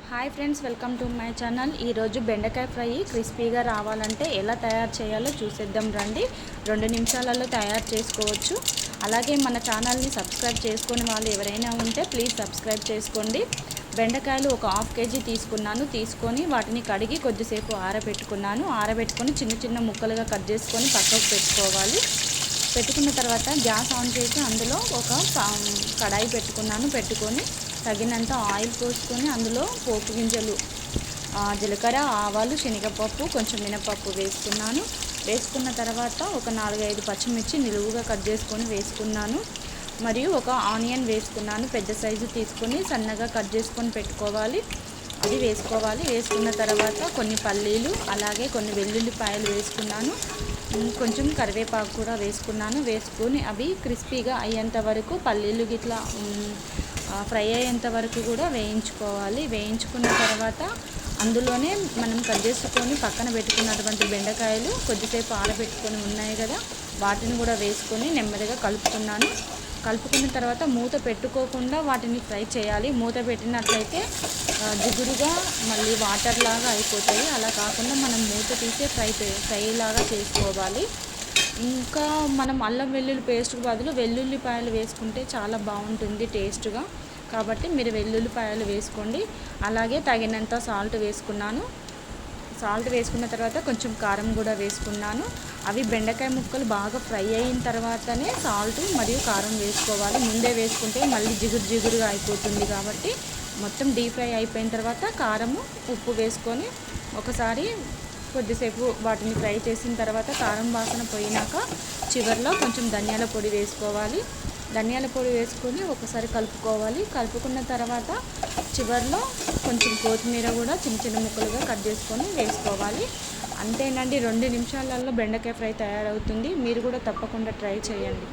Hi friends, welcome to my channel. ఈరోజు బెండకాయ fry క్రిస్పీగా రావాలంటే ఎలా తయారు చేయాలో చూసేద్దాం రండి. 2 నిమిషాలలో తయారు చేసుకోవచ్చు. అలాగే మన ఛానల్ని సబ్స్క్రైబ్ చేసుకునే వాళ్ళు ఎవరైనా ఉంటే ప్లీజ్ సబ్స్క్రైబ్ చేసుకోండి. బెండకాయలు ఒక హాఫ్ కేజీ తీసుకొని వాటిని కడిగి కొద్దిసేపు ఆరబెట్టుకొని చిన్న చిన్న ముక్కలుగా కట్ చేసుకొని పక్కకు పెట్టుకున్న తర్వాత గ్యాస్ ఆన్ చేసి అందులో ఒక కడాయి పెట్టుకొని తగినంత ఆయిల్ పోసుకొని అందులో పోపు గింజలు, జీలకర్ర, ఆవాలు, శనగపప్పు, కొంచెం మినపప్పు వేసుకున్న తర్వాత ఒక 4-5 పచ్చిమిర్చి నిలువుగా కట్ చేసుకొని వేసుకున్నాను. మరియు ఒక ఆనియన్ వేసుకున్నాను. పెద్ద సైజు తీసుకొని సన్నగా కట్ చేసుకొని పెట్టుకోవాలి. అది వేసుకున్న తర్వాత కొన్ని పల్లీలు, అలాగే కొన్ని వెల్లుల్లిపాయలు వేసుకున్నాను. కొంచెం కరివేపాకు కూడా వేసుకొని అవి క్రిస్పీగా అయ్యేంత వరకు పల్లీలు గిట్లా ఫ్రై అయ్యేంత వరకు కూడా వేయించుకున్న తర్వాత అందులోనే మనం కట్ చేసుకొని పక్కన పెట్టుకున్నటువంటి బెండకాయలు కొద్దిసేపు ఆరబెట్టుకొని ఉన్నాయి కదా, వాటిని కూడా వేసుకొని నెమ్మదిగా కలుపుకున్న తర్వాత మూత పెట్టుకోకుండా వాటిని ఫ్రై చేయాలి. మూత పెట్టినట్లయితే జిగురుగా మళ్ళీ వాటర్ లాగా అయిపోతాయి. అలా కాకుండా మనం మూత తీసే ఫ్రై లాగా చేసుకోవాలి. ఇంకా మనం అల్లం వెల్లుల్లి పేస్ట్కి బదులు వెల్లుల్లిపాయలు వేసుకుంటే చాలా బాగుంటుంది టేస్ట్గా. కాబట్టి మీరు వెల్లుల్లిపాయలు వేసుకోండి. అలాగే తగినంత సాల్ట్ వేసుకున్న తర్వాత కొంచెం కారం కూడా వేసుకున్నాను. అవి బెండకాయ ముక్కలు బాగా ఫ్రై అయిన తర్వాతనే సాల్ట్ మరియు కారం వేసుకోవాలి. ముందే వేసుకుంటే మళ్ళీ జిగురుగా అయిపోతుంది. కాబట్టి మొత్తం డీప్ ఫ్రై అయిపోయిన తర్వాత కారము, ఉప్పు వేసుకొని ఒకసారి కొద్దిసేపు వాటిని ఫ్రై చేసిన తర్వాత కారం వాసన పోయినాక చివరిలో కొంచెం ధనియాల పొడి వేసుకొని ఒకసారి కలుపుకున్న తర్వాత చివరిలో కొంచెం కొత్తిమీర కూడా చిన్న చిన్న ముక్కలుగా కట్ చేసుకొని వేసుకోవాలి. అంతేనండి, 2 నిమిషాలలో బెండకాయ ఫ్రై తయారవుతుంది. మీరు కూడా తప్పకుండా ట్రై చేయండి.